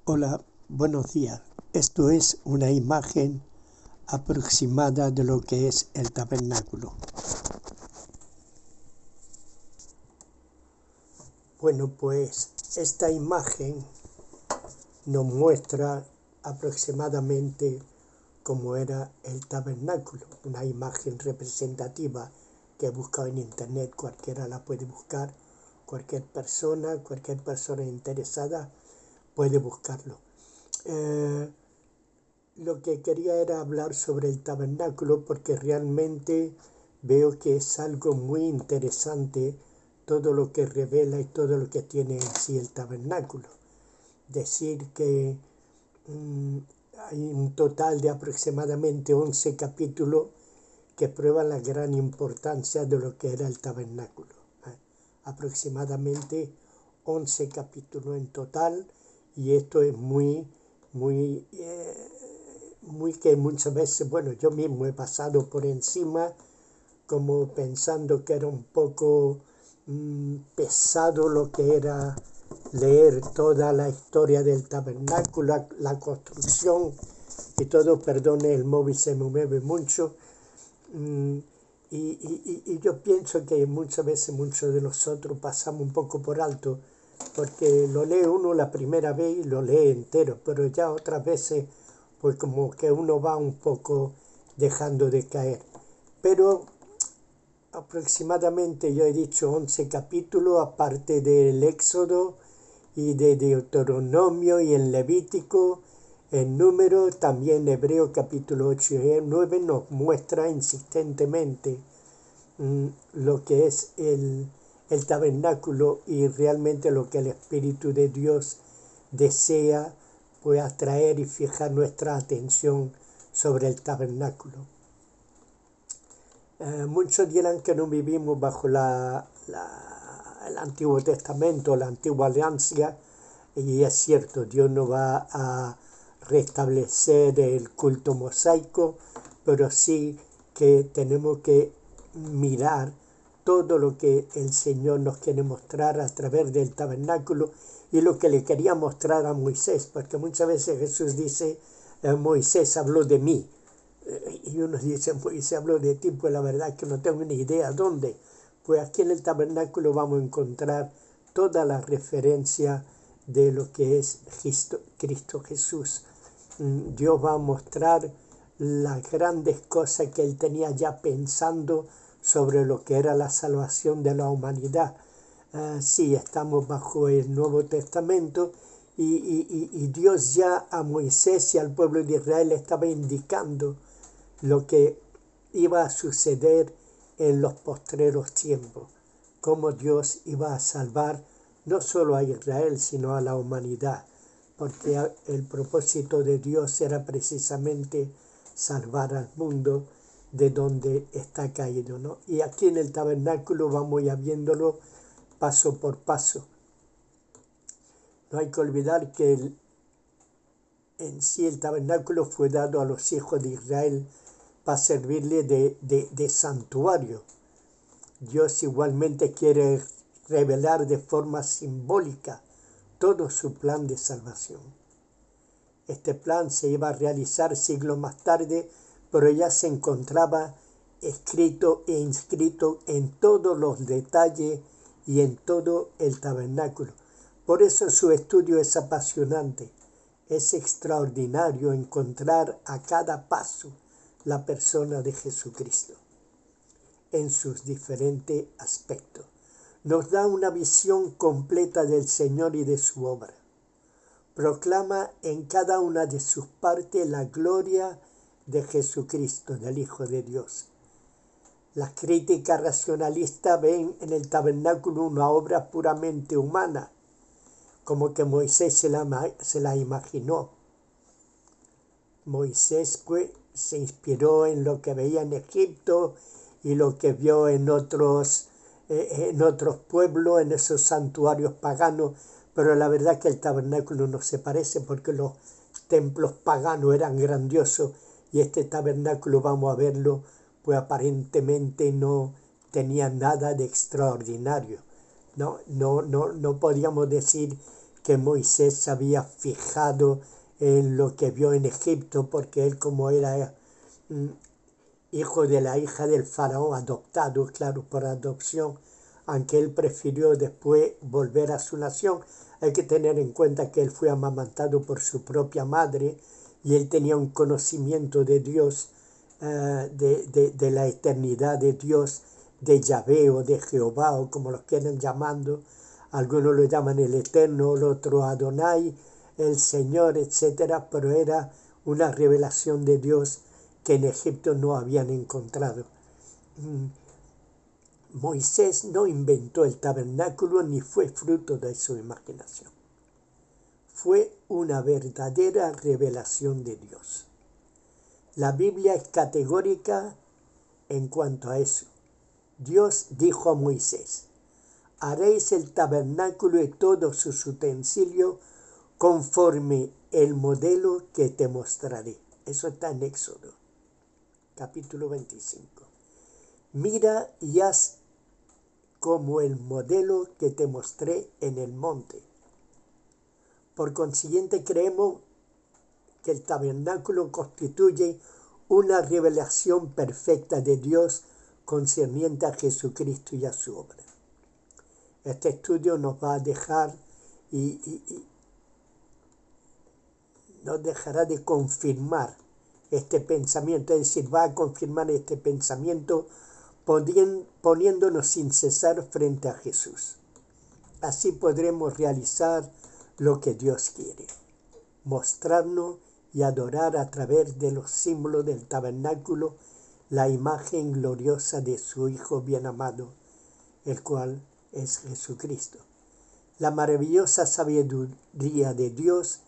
Hola, buenos días. Esto es una imagen aproximada de lo que es el tabernáculo. Bueno, pues esta imagen nos muestra aproximadamente cómo era el tabernáculo. Una imagen representativa que he buscado en internet, cualquiera la puede buscar, cualquier persona interesada puede buscarlo. Lo que quería era hablar sobre el tabernáculo porque realmente veo que es algo muy interesante todo lo que revela y todo lo que tiene en sí el tabernáculo. Decir que hay un total de aproximadamente 11 capítulos que prueban la gran importancia de lo que era el tabernáculo. Aproximadamente 11 capítulos en total, y esto es muy que muchas veces, bueno, yo mismo he pasado por encima como pensando que era un poco pesado lo que era leer toda la historia del tabernáculo, la construcción y todo. Perdone, el móvil se me mueve mucho. Y yo pienso que muchas veces muchos de nosotros pasamos un poco por alto, porque lo lee uno la primera vez y lo lee entero, pero ya otras veces pues como que uno va un poco dejando de caer. Pero aproximadamente yo he dicho 11 capítulos, aparte del Éxodo y de Deuteronomio y en Levítico. En Número, también Hebreo capítulo 8 y 9 nos muestra insistentemente lo que es el tabernáculo y realmente lo que el Espíritu de Dios desea, pues atraer y fijar nuestra atención sobre el tabernáculo. Muchos dirán que no vivimos bajo el Antiguo Testamento, la Antigua Alianza, y es cierto, Dios no va a restablecer el culto mosaico, pero sí que tenemos que mirar todo lo que el Señor nos quiere mostrar a través del tabernáculo y lo que le quería mostrar a Moisés, porque muchas veces Jesús dice, Moisés habló de mí, y uno dice, Moisés habló de ti, pues la verdad es que no tengo ni idea dónde. Pues aquí en el tabernáculo vamos a encontrar toda la referencia de lo que es Cristo Jesús. Dios va a mostrar las grandes cosas que Él tenía ya pensando sobre lo que era la salvación de la humanidad. Sí, estamos bajo el Nuevo Testamento y Dios ya a Moisés y al pueblo de Israel estaba indicando lo que iba a suceder en los postreros tiempos, cómo Dios iba a salvar no solo a Israel, sino a la humanidad, porque el propósito de Dios era precisamente salvar al mundo de donde está caído, ¿no? Y aquí en el tabernáculo vamos ya viéndolo paso por paso. No hay que olvidar que en sí el tabernáculo fue dado a los hijos de Israel para servirle de santuario. Dios igualmente quiere revelar de forma simbólica todo su plan de salvación. Este plan se iba a realizar siglos más tarde, pero ya se encontraba escrito e inscrito en todos los detalles y en todo el tabernáculo. Por eso su estudio es apasionante. Es extraordinario encontrar a cada paso la persona de Jesucristo en sus diferentes aspectos. Nos da una visión completa del Señor y de su obra. Proclama en cada una de sus partes la gloria de Jesucristo, del Hijo de Dios. Las críticas racionalistas ven en el tabernáculo una obra puramente humana, como que Moisés se la imaginó. Moisés pues se inspiró en lo que veía en Egipto y lo que vio en otros pueblos, en esos santuarios paganos, pero la verdad que el tabernáculo no se parece porque los templos paganos eran grandiosos y este tabernáculo, vamos a verlo, pues aparentemente no tenía nada de extraordinario. No podíamos decir que Moisés se había fijado en lo que vio en Egipto, porque él, como era hijo de la hija del faraón, adoptado, claro, por adopción, aunque él prefirió después volver a su nación. Hay que tener en cuenta que él fue amamantado por su propia madre y él tenía un conocimiento de Dios, de la eternidad de Dios, de Yahvé o de Jehová, o como los quieran llamando. Algunos lo llaman el Eterno, el otro Adonai, el Señor, etc. Pero era una revelación de Dios que en Egipto no habían encontrado. Moisés no inventó el tabernáculo ni fue fruto de su imaginación. Fue una verdadera revelación de Dios. La Biblia es categórica en cuanto a eso. Dios dijo a Moisés: haréis el tabernáculo y todos sus utensilios conforme el modelo que te mostraré. Eso está en Éxodo, capítulo 25. Mira y haz como el modelo que te mostré en el monte. Por consiguiente, creemos que el tabernáculo constituye una revelación perfecta de Dios concerniente a Jesucristo y a su obra. Este estudio nos va a dejar y nos dejará de confirmar este pensamiento, es decir, va a confirmar este pensamiento poniéndonos sin cesar frente a Jesús. Así podremos realizar lo que Dios quiere, mostrarnos y adorar a través de los símbolos del tabernáculo la imagen gloriosa de su Hijo bien amado, el cual es Jesucristo. La maravillosa sabiduría de Dios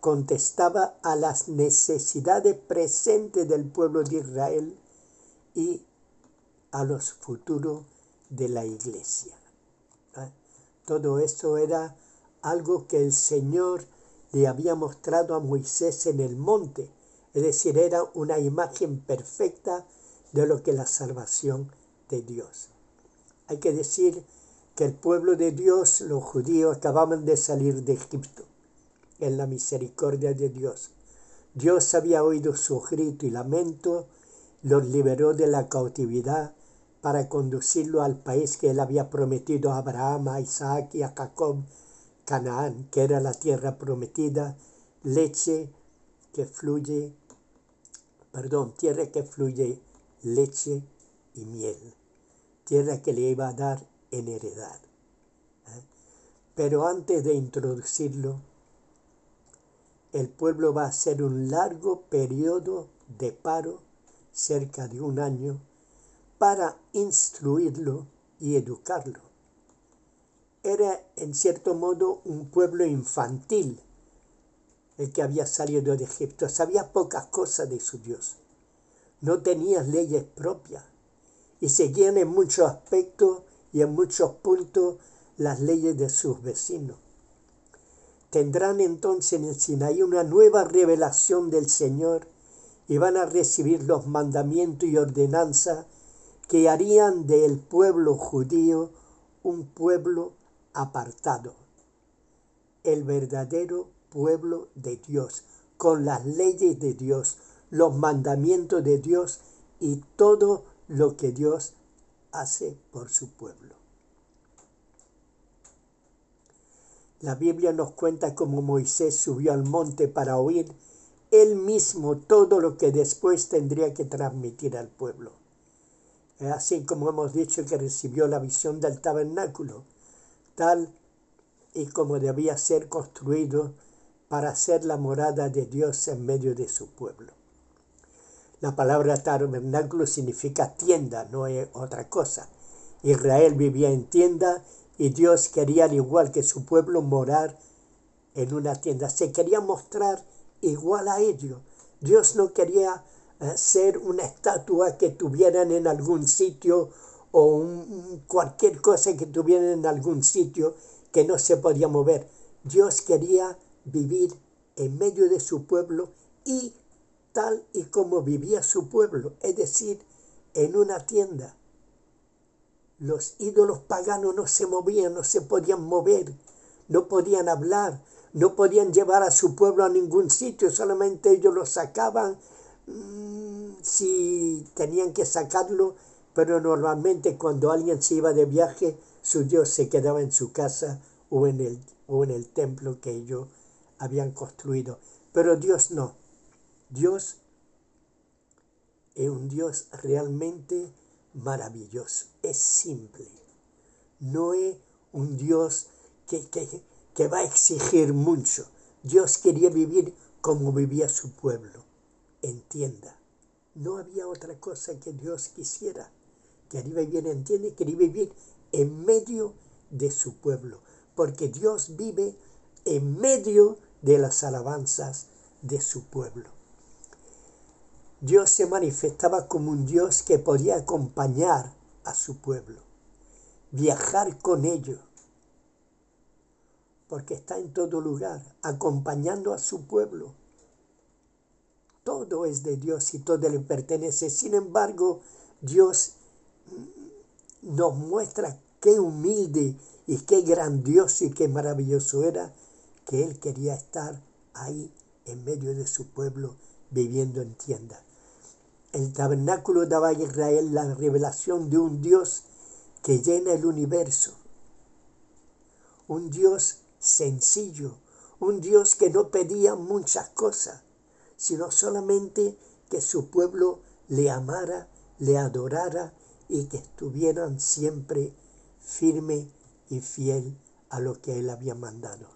contestaba a las necesidades presentes del pueblo de Israel y a los futuros de la iglesia. Todo eso era algo que el Señor le había mostrado a Moisés en el monte, es decir, era una imagen perfecta de lo que es la salvación de Dios. Hay que decir que el pueblo de Dios, los judíos, acababan de salir de Egipto en la misericordia de Dios. Dios había oído su grito y lamento, los liberó de la cautividad para conducirlo al país que él había prometido a Abraham, a Isaac y a Jacob, Canaán, que era la tierra prometida, tierra que fluye leche y miel, tierra que le iba a dar en heredad. Pero antes de introducirlo, el pueblo va a hacer un largo periodo de paro, cerca de un año, para instruirlo y educarlo. Era, en cierto modo, un pueblo infantil el que había salido de Egipto. Sabía pocas cosas de su Dios. No tenía leyes propias y seguían en muchos aspectos y en muchos puntos las leyes de sus vecinos. Tendrán entonces en el Sinaí una nueva revelación del Señor y van a recibir los mandamientos y ordenanzas que harían del pueblo judío un pueblo apartado, el verdadero pueblo de Dios, con las leyes de Dios, los mandamientos de Dios y todo lo que Dios hace por su pueblo. La Biblia nos cuenta cómo Moisés subió al monte para oír él mismo todo lo que después tendría que transmitir al pueblo. Así como hemos dicho que recibió la visión del tabernáculo, tal y como debía ser construido para ser la morada de Dios en medio de su pueblo. La palabra tabernáculo significa tienda, no es otra cosa. Israel vivía en tienda y Dios quería, al igual que su pueblo, morar en una tienda. Se quería mostrar igual a ellos. Dios no quería ser una estatua que tuvieran en algún sitio o cualquier cosa que tuvieran en algún sitio que no se podía mover. Dios quería vivir en medio de su pueblo y tal y como vivía su pueblo, es decir, en una tienda. Los ídolos paganos no se movían, no se podían mover. no podían hablar, no podían llevar a su pueblo a ningún sitio, solamente ellos lo sacaban si tenían que sacarlo, pero normalmente cuando alguien se iba de viaje, su Dios se quedaba en su casa o en el templo que ellos habían construido. Pero Dios no. Dios es un Dios realmente maravilloso. Es simple. No es un Dios que va a exigir mucho. Dios quería vivir como vivía su pueblo. Entienda. No había otra cosa que Dios quisiera. Quería vivir, entiende, quería vivir en medio de su pueblo. Porque Dios vive en medio de las alabanzas de su pueblo. Dios se manifestaba como un Dios que podía acompañar a su pueblo, viajar con ellos, porque está en todo lugar, acompañando a su pueblo. Todo es de Dios y todo le pertenece. Sin embargo, Dios nos muestra qué humilde y qué grandioso y qué maravilloso era que Él quería estar ahí en medio de su pueblo viviendo en tienda. El tabernáculo daba a Israel la revelación de un Dios que llena el universo, un Dios sencillo, un Dios que no pedía muchas cosas, sino solamente que su pueblo le amara, le adorara y que estuvieran siempre firme y fiel a lo que Él había mandado.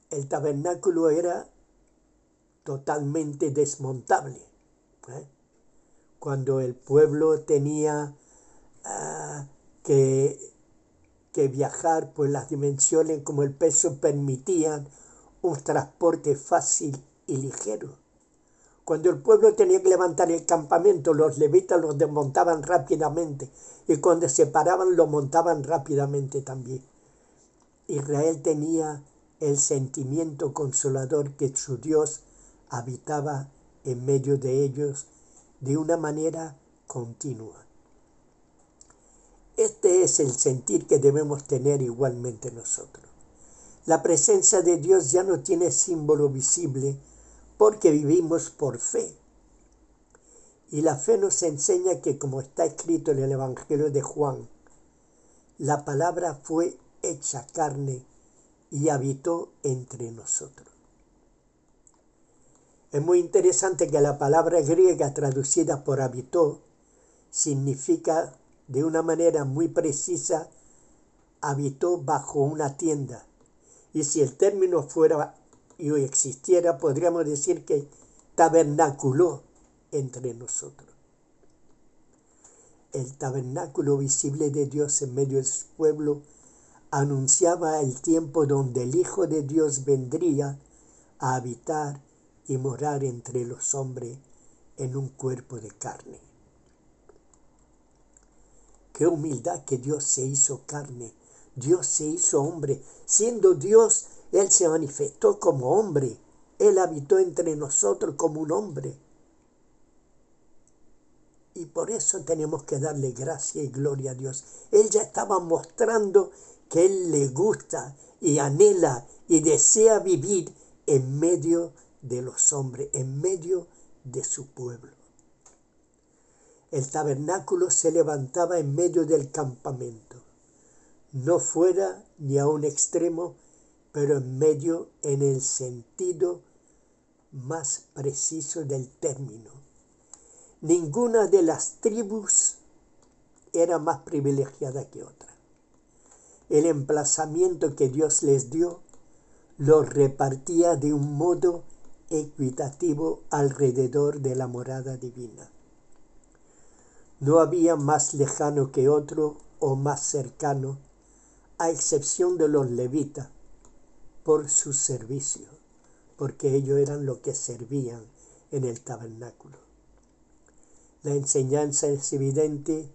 El tabernáculo era totalmente desmontable. Cuando el pueblo tenía que viajar, pues las dimensiones como el peso permitían un transporte fácil y ligero. Cuando el pueblo tenía que levantar el campamento, los levitas los desmontaban rápidamente y cuando se paraban lo montaban rápidamente también. Israel tenía el sentimiento consolador que su Dios habitaba en medio de ellos de una manera continua. Este es el sentir que debemos tener igualmente nosotros. La presencia de Dios ya no tiene símbolo visible porque vivimos por fe. Y la fe nos enseña que, como está escrito en el Evangelio de Juan, la palabra fue hecha carne y habitó entre nosotros. Es muy interesante que la palabra griega traducida por habitó significa de una manera muy precisa, habitó bajo una tienda. Y si el término fuera y hoy existiera, podríamos decir que tabernaculó entre nosotros. El tabernáculo visible de Dios en medio de su pueblo anunciaba el tiempo donde el Hijo de Dios vendría a habitar y morar entre los hombres en un cuerpo de carne. Qué humildad que Dios se hizo carne, Dios se hizo hombre. Siendo Dios, Él se manifestó como hombre, Él habitó entre nosotros como un hombre. Y por eso tenemos que darle gracia y gloria a Dios. Él ya estaba mostrando que Él le gusta y anhela y desea vivir en medio de los hombres, en medio de su pueblo. El tabernáculo se levantaba en medio del campamento, no fuera ni a un extremo, pero en medio en el sentido más preciso del término. Ninguna de las tribus era más privilegiada que otra. El emplazamiento que Dios les dio lo repartía de un modo equitativo alrededor de la morada divina. No había más lejano que otro o más cercano, a excepción de los levitas, por su servicio, porque ellos eran los que servían en el tabernáculo. La enseñanza es evidente: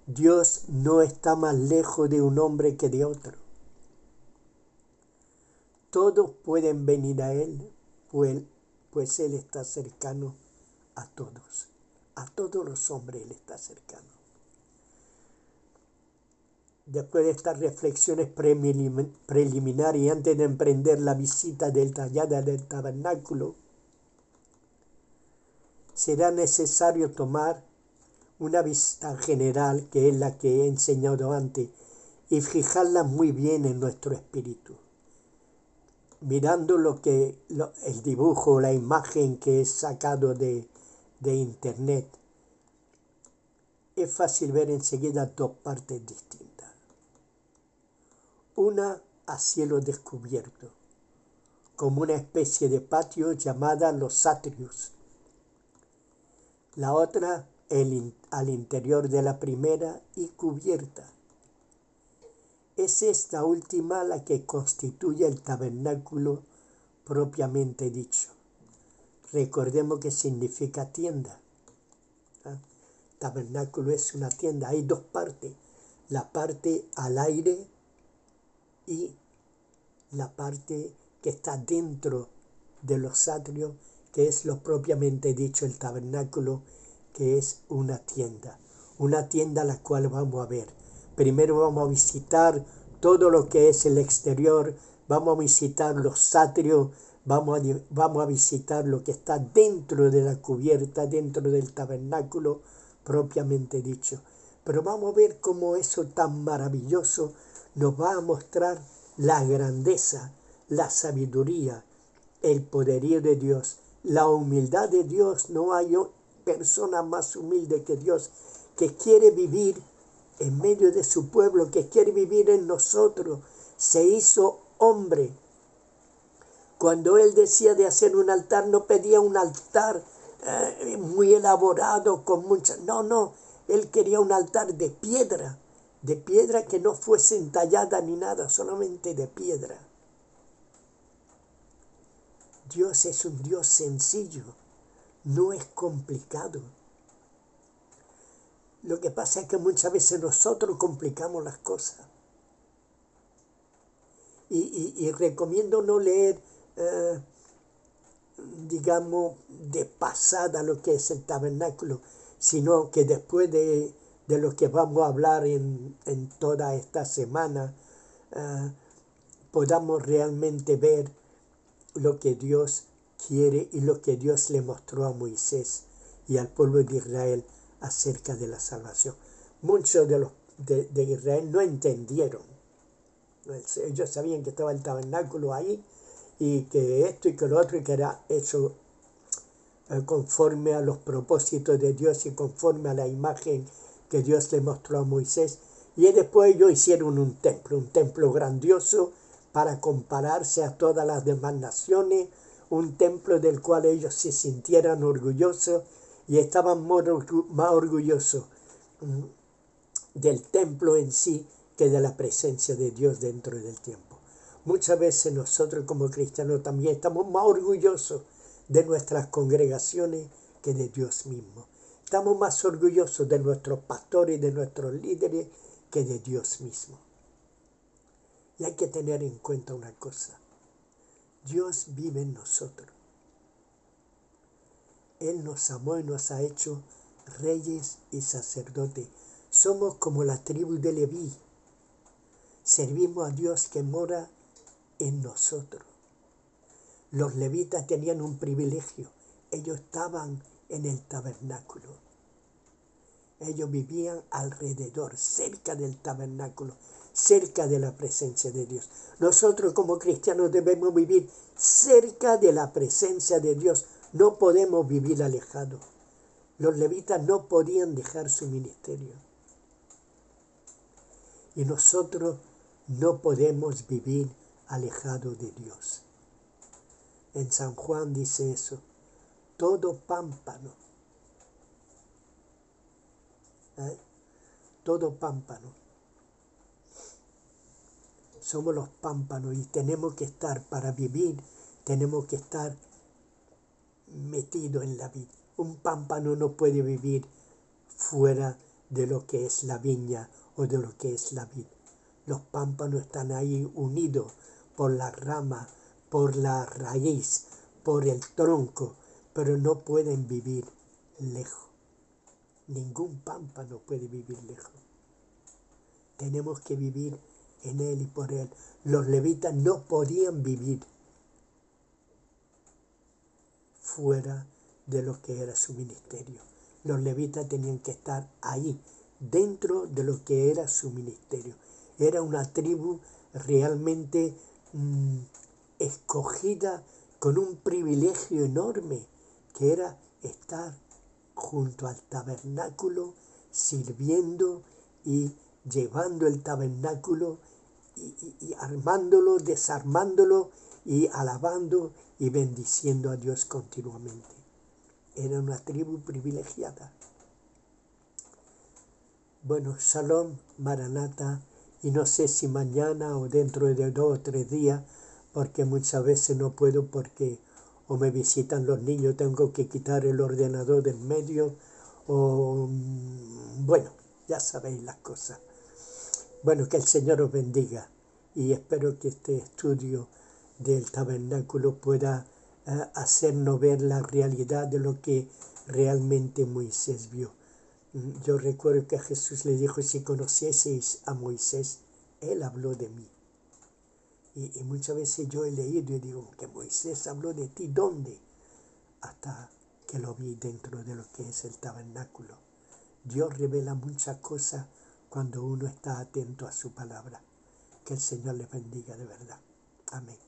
Dios no está más lejos de un hombre que de otro. Todos pueden venir a Él, pues Él está cercano a todos los hombres Él está cercano. Después de estas reflexiones preliminares y antes de emprender la visita detallada del tabernáculo, será necesario tomar una vista general, que es la que he enseñado antes, y fijarla muy bien en nuestro espíritu. Mirando el dibujo, la imagen que he sacado de internet, es fácil ver enseguida dos partes distintas. Una a cielo descubierto, como una especie de patio llamada los atrios. La otra al interior de la primera y cubierta. Es esta última la que constituye el tabernáculo propiamente dicho. Recordemos que significa tienda. Tabernáculo es una tienda. Hay dos partes. La parte al aire y la parte que está dentro de los atrios, que es lo propiamente dicho el tabernáculo, que es una tienda a la cual vamos a ver. Primero vamos a visitar todo lo que es el exterior, vamos a visitar los atrios, vamos a visitar lo que está dentro de la cubierta, dentro del tabernáculo propiamente dicho. Pero vamos a ver cómo eso tan maravilloso nos va a mostrar la grandeza, la sabiduría, el poderío de Dios, la humildad de Dios. No hay persona más humilde que Dios, que quiere vivir en medio de su pueblo, que quiere vivir en nosotros. Se hizo hombre. Cuando Él decía de hacer un altar, no pedía un altar muy elaborado, con mucha... No, Él quería un altar de piedra que no fuese entallada ni nada, solamente de piedra. Dios es un Dios sencillo, no es complicado. Lo que pasa es que muchas veces nosotros complicamos las cosas. Y recomiendo no leer, digamos, de pasada lo que es el tabernáculo, sino que después de lo que vamos a hablar en toda esta semana, podamos realmente ver lo que Dios quiere y lo que Dios le mostró a Moisés y al pueblo de Israel acerca de la salvación. Muchos de Israel no entendieron. Ellos sabían que estaba el tabernáculo ahí y que esto y que lo otro, y que era hecho conforme a los propósitos de Dios y conforme a la imagen que Dios le mostró a Moisés. Y después ellos hicieron un templo grandioso para compararse a todas las demás naciones, un templo del cual ellos se sintieran orgullosos y estaban más orgullosos del templo en sí que de la presencia de Dios dentro del tiempo. Muchas veces nosotros como cristianos también estamos más orgullosos de nuestras congregaciones que de Dios mismo. Estamos más orgullosos de nuestros pastores y de nuestros líderes que de Dios mismo. Y hay que tener en cuenta una cosa. Dios vive en nosotros. Él nos amó y nos ha hecho reyes y sacerdotes. Somos como la tribu de Leví. Servimos a Dios que mora en nosotros. Los levitas tenían un privilegio. Ellos estaban en el tabernáculo. Ellos vivían alrededor, cerca del tabernáculo, cerca de la presencia de Dios. Nosotros como cristianos debemos vivir cerca de la presencia de Dios. No podemos vivir alejados. Los levitas no podían dejar su ministerio. Y nosotros no podemos vivir alejados de Dios. En San Juan dice eso. Todo pámpano. Todo pámpano. Somos los pámpanos y tenemos que estar, para vivir, tenemos que estar metidos en la vid. Un pámpano no puede vivir fuera de lo que es la viña o de lo que es la vid. Los pámpanos están ahí unidos por la rama, por la raíz, por el tronco, pero no pueden vivir lejos. Ningún pámpano puede vivir lejos. tenemos que vivir en Él y por Él. Los levitas no podían vivir fuera de lo que era su ministerio. Los levitas tenían que estar ahí, dentro de lo que era su ministerio. Era una tribu realmente escogida con un privilegio enorme, que era estar junto al tabernáculo, sirviendo y llevando el tabernáculo y armándolo, desarmándolo y alabando y bendiciendo a Dios continuamente. Era una tribu privilegiada. Bueno, Shalom, Maranata, y no sé si mañana o dentro de 2 o 3 días, porque muchas veces no puedo porque o me visitan los niños, tengo que quitar el ordenador del medio, o bueno, ya sabéis las cosas. Bueno, que el Señor os bendiga y espero que este estudio del tabernáculo pueda hacernos ver la realidad de lo que realmente Moisés vio. Yo recuerdo que Jesús le dijo, si conocieseis a Moisés, él habló de mí. Y muchas veces yo he leído y digo, que Moisés habló de ti, ¿dónde? Hasta que lo vi dentro de lo que es el tabernáculo. Dios revela muchas cosas cuando uno está atento a su palabra. Que el Señor les bendiga de verdad. Amén.